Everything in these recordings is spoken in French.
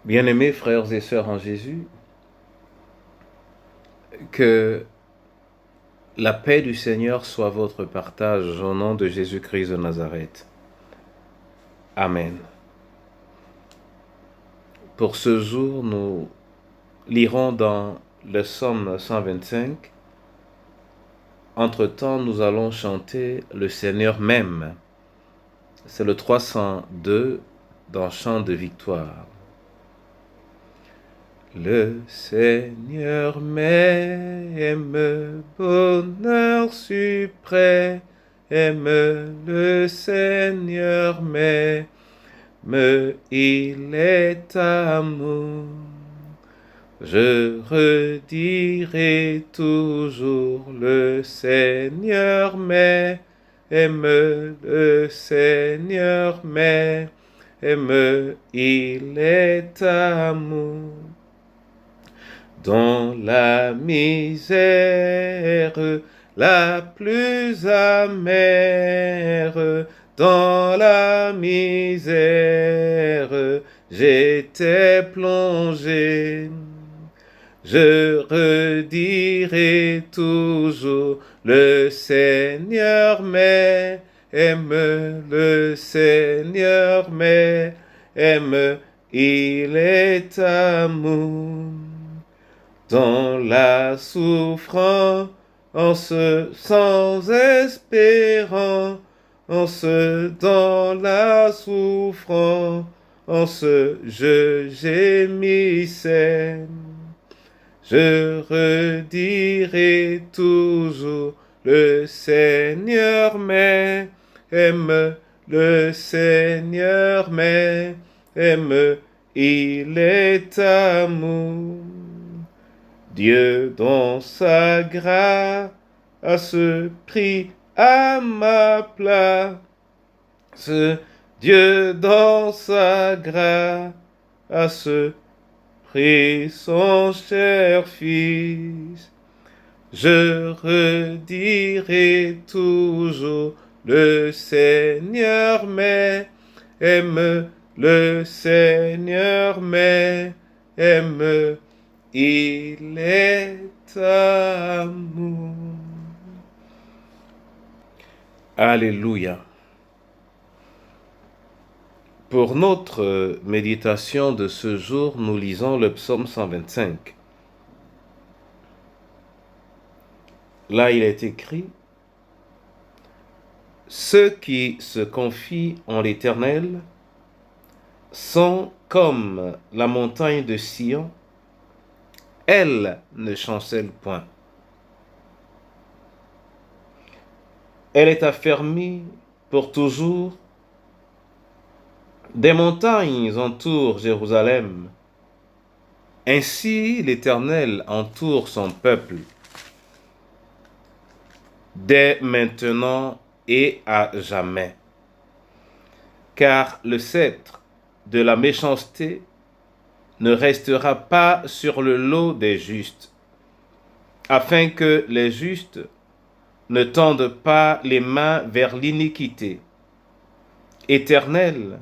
Bien-aimés frères et sœurs en Jésus, que la paix du Seigneur soit votre partage au nom de Jésus-Christ de Nazareth. Amen. Pour ce jour, nous lirons dans le psaume 125. Entre-temps, nous allons chanter le Seigneur m'aime. C'est le 302 dans Chant de victoire. Le Seigneur m'aime, bonheur suprême, le Seigneur m'aime, il est amour. Je redirai toujours, le Seigneur m'aime, le Seigneur m'aime, il est amour. Dans la misère la plus amère, dans la misère j'étais plongé. Je redirai toujours, le Seigneur m'aime, le Seigneur m'aime, il est amour. Dans la souffrance, sans espérance, dans la souffrance, je gémissais. Je redirai toujours, le Seigneur m'aime, le Seigneur m'aime, il est amour. Dieu dans sa grâce prit à ma place. Dieu dans sa grâce prit son cher Fils. Je redirai toujours, le Seigneur m'aime, le Seigneur m'aime, il est amour. Alléluia. Pour notre méditation de ce jour, nous lisons le psaume 125. Là, il est écrit: ceux qui se confient en l'Éternel sont comme la montagne de Sion, elle ne chancelle point. Elle est affermie pour toujours. Des montagnes entourent Jérusalem. Ainsi l'Éternel entoure son peuple, dès maintenant et à jamais. Car le sceptre de la méchanceté ne restera pas sur le lot des justes, afin que les justes ne tendent pas les mains vers l'iniquité. Éternel,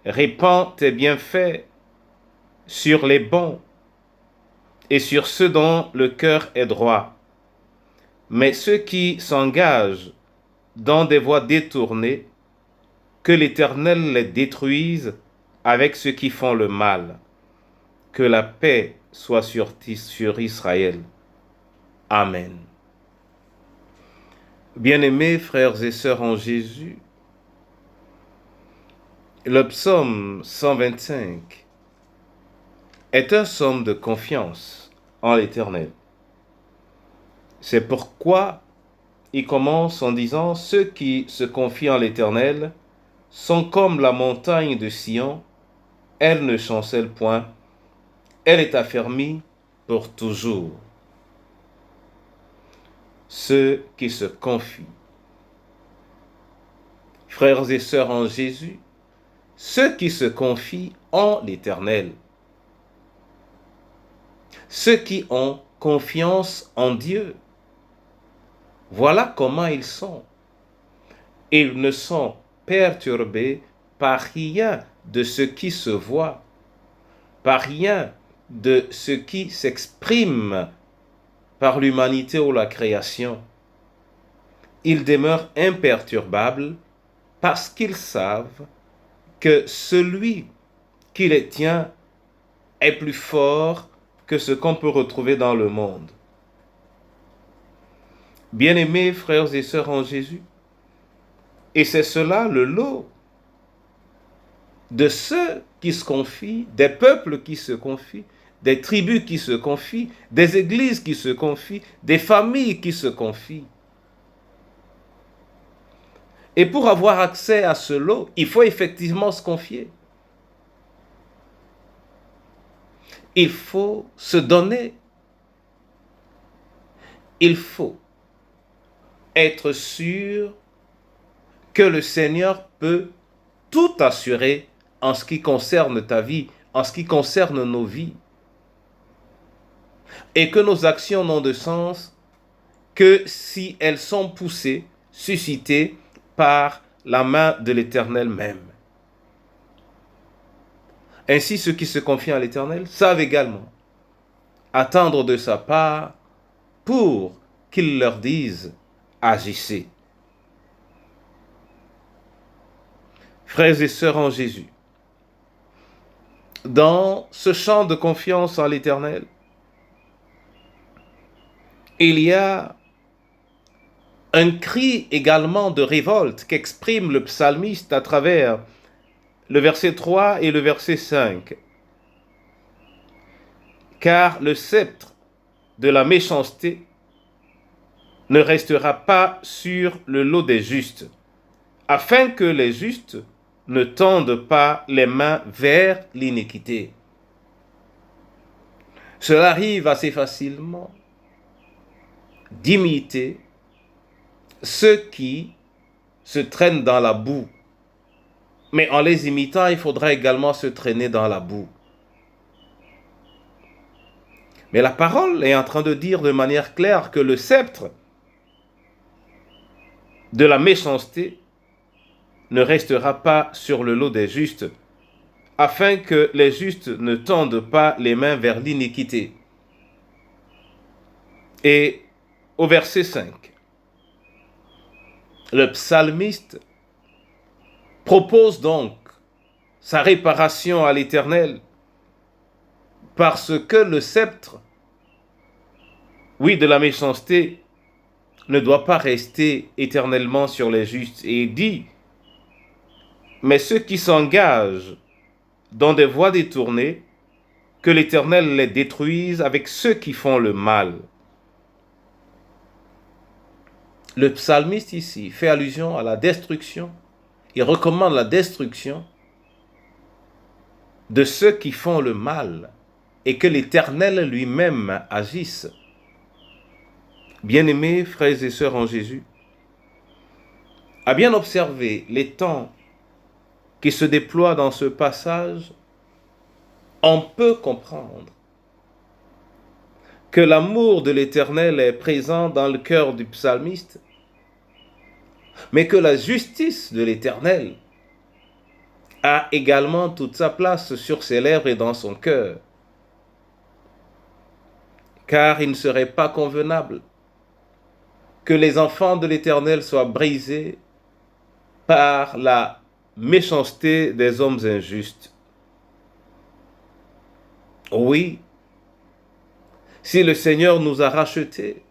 répands tes bienfaits sur les bons et sur ceux dont le cœur est droit. Mais ceux qui s'engagent dans des voies détournées, que l'Éternel les détruise avec ceux qui font le mal. Que la paix soit sur Israël. Amen. Bien-aimés frères et sœurs en Jésus, le psaume 125 est un psaume de confiance en l'Éternel. C'est pourquoi il commence en disant: ceux qui se confient en l'Éternel sont comme la montagne de Sion, elle ne chancelle point, elle est affermie pour toujours. Ceux qui se confient. Frères et sœurs en Jésus, ceux qui se confient en l'Éternel, ceux qui ont confiance en Dieu, voilà comment ils sont. Ils ne sont perturbés par rien de ce qui se voit. par rien de ce qui s'exprime par l'humanité ou la création. Ils demeurent imperturbables parce qu'ils savent que celui qui les tient est plus fort que ce qu'on peut retrouver dans le monde. Bien-aimés frères et sœurs en Jésus, et c'est cela le lot de ceux qui se confient, des peuples qui se confient, des tribus qui se confient, des églises qui se confient, des familles qui se confient. Et pour avoir accès à ce lot, il faut effectivement se confier. Il faut se donner. Il faut être sûr que le Seigneur peut tout assurer en ce qui concerne ta vie, en ce qui concerne nos vies. Et que nos actions n'ont de sens que si elles sont poussées, suscitées par la main de l'Éternel même. Ainsi, ceux qui se confient à l'Éternel savent également attendre de sa part pour qu'il leur dise « Agissez ». Frères et sœurs en Jésus, dans ce champ de confiance en l'Éternel, il y a un cri également de révolte qu'exprime le psalmiste à travers le verset 3 et le verset 5. Car le sceptre de la méchanceté ne restera pas sur le lot des justes, afin que les justes ne tendent pas les mains vers l'iniquité. Cela arrive assez facilement d'imiter ceux qui se traînent dans la boue. Mais en les imitant, il faudra également se traîner dans la boue. Mais la parole est en train de dire de manière claire que le sceptre de la méchanceté ne restera pas sur le lot des justes, afin que les justes ne tendent pas les mains vers l'iniquité. Et au verset 5, le psalmiste propose donc sa réparation à l'Éternel, parce que le sceptre, oui, de la méchanceté, ne doit pas rester éternellement sur les justes. Et il dit, mais ceux qui s'engagent dans des voies détournées, que l'Éternel les détruise avec ceux qui font le mal. Le psalmiste ici fait allusion à la destruction. Il recommande la destruction de ceux qui font le mal et que l'Éternel lui-même agisse. Bien-aimés frères et sœurs en Jésus, à bien observer les temps qui se déploient dans ce passage, on peut comprendre que l'amour de l'Éternel est présent dans le cœur du psalmiste, mais que la justice de l'Éternel a également toute sa place sur ses lèvres et dans son cœur. Car il ne serait pas convenable que les enfants de l'Éternel soient brisés par la méchanceté des hommes injustes. Oui, si le Seigneur nous a rachetés,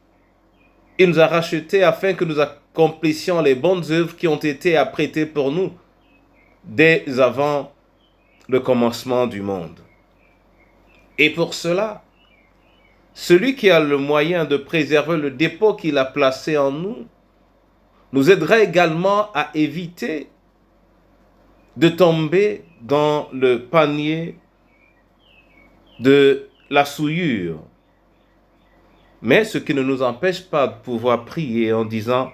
il nous a rachetés afin que nous accomplissions les bonnes œuvres qui ont été apprêtées pour nous dès avant le commencement du monde. Et pour cela, celui qui a le moyen de préserver le dépôt qu'il a placé en nous, nous aidera également à éviter de tomber dans le panier de la souillure. Mais ce qui ne nous empêche pas de pouvoir prier en disant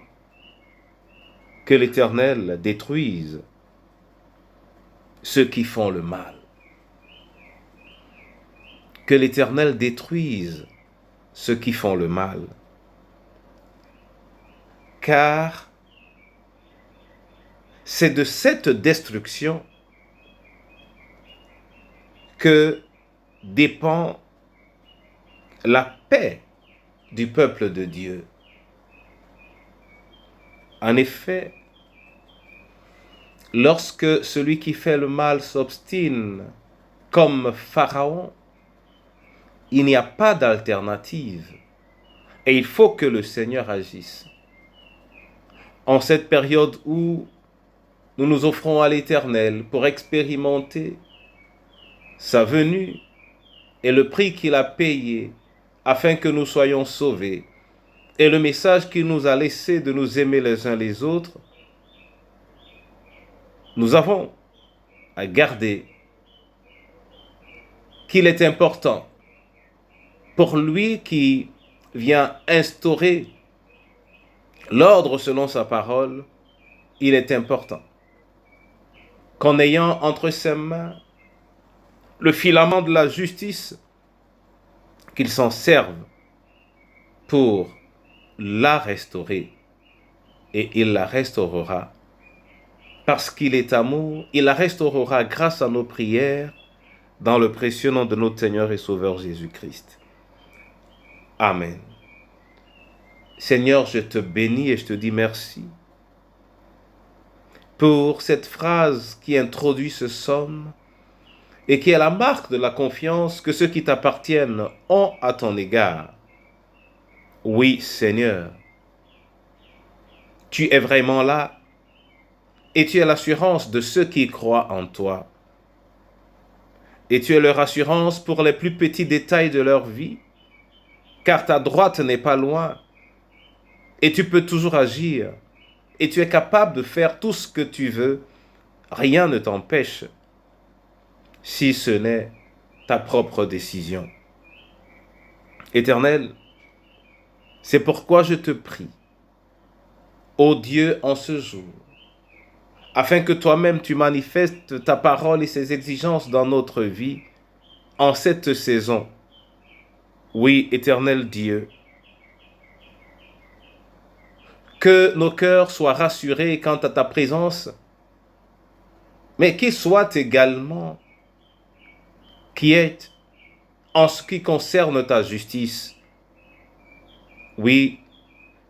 que l'Éternel détruise ceux qui font le mal. Que l'Éternel détruise ceux qui font le mal. Car c'est de cette destruction que dépend la paix du peuple de Dieu. En effet, lorsque celui qui fait le mal s'obstine comme Pharaon, il n'y a pas d'alternative et il faut que le Seigneur agisse. En cette période où nous nous offrons à l'Éternel pour expérimenter sa venue et le prix qu'il a payé afin que nous soyons sauvés et le message qu'il nous a laissé de nous aimer les uns les autres, nous avons à garder qu'il est important pour lui qui vient instaurer l'ordre selon sa parole, il est important qu'en ayant entre ses mains le filament de la justice, qu'il s'en serve pour la restaurer. Et il la restaurera. Parce qu'il est amour, il la restaurera grâce à nos prières dans le précieux nom de notre Seigneur et Sauveur Jésus-Christ. Amen. Seigneur, je te bénis et je te dis merci pour cette phrase qui introduit ce psaume et qui est la marque de la confiance que ceux qui t'appartiennent ont à ton égard. Oui, Seigneur, tu es vraiment là et tu es l'assurance de ceux qui croient en toi. Et tu es leur assurance pour les plus petits détails de leur vie, car ta droite n'est pas loin et tu peux toujours agir et tu es capable de faire tout ce que tu veux. Rien ne t'empêche, si ce n'est ta propre décision. Éternel, c'est pourquoi je te prie, ô Dieu, en ce jour, afin que toi-même tu manifestes ta parole et ses exigences dans notre vie en cette saison. Oui, éternel Dieu, que nos cœurs soient rassurés quant à ta présence, mais qu'ils soient également quiets en ce qui concerne ta justice. Oui,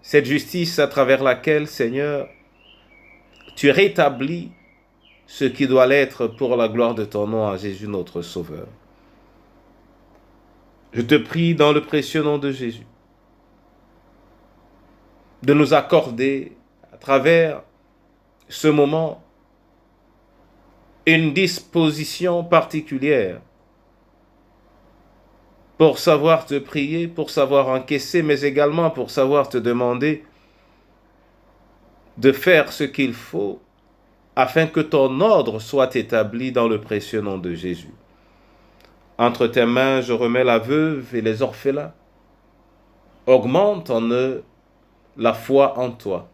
cette justice à travers laquelle, Seigneur, tu rétablis ce qui doit l'être pour la gloire de ton nom à Jésus notre Sauveur. Je te prie dans le précieux nom de Jésus de nous accorder à travers ce moment une disposition particulière pour savoir te prier, pour savoir encaisser, mais également pour savoir te demander de faire ce qu'il faut afin que ton ordre soit établi dans le précieux nom de Jésus. Entre tes mains, je remets la veuve et les orphelins. Augmente en eux la foi en toi.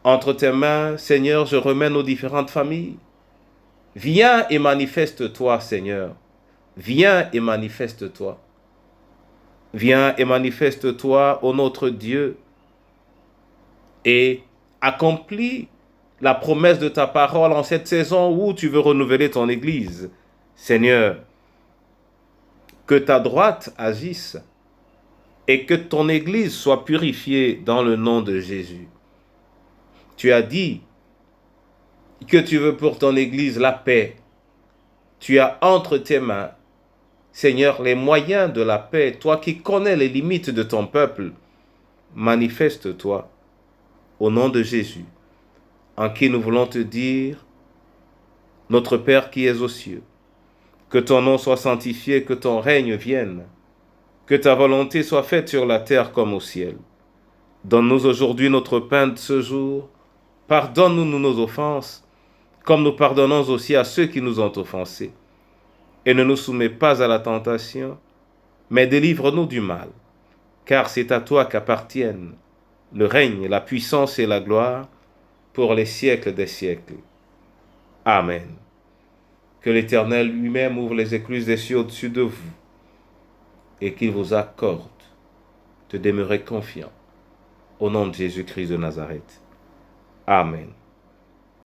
Entre tes mains, Seigneur, je remets nos différentes familles. Viens et manifeste-toi, Seigneur. Viens et manifeste-toi. Viens et manifeste-toi, ô notre Dieu, et accomplis la promesse de ta parole en cette saison où tu veux renouveler ton Église. Seigneur, que ta droite agisse et que ton Église soit purifiée dans le nom de Jésus. Tu as dit que tu veux pour ton Église la paix. Tu as entre tes mains, Seigneur, les moyens de la paix, toi qui connais les limites de ton peuple. Manifeste-toi au nom de Jésus, en qui nous voulons te dire, notre Père qui es aux cieux, que ton nom soit sanctifié, que ton règne vienne, que ta volonté soit faite sur la terre comme au ciel. Donne-nous aujourd'hui notre pain de ce jour. Pardonne-nous nos offenses, comme nous pardonnons aussi à ceux qui nous ont offensés. Et ne nous soumets pas à la tentation, mais délivre-nous du mal, car c'est à toi qu'appartiennent le règne, la puissance et la gloire pour les siècles des siècles. Amen. Que l'Éternel lui-même ouvre les écluses des cieux au-dessus de vous et qu'il vous accorde de demeurer confiant. Au nom de Jésus-Christ de Nazareth. Amen.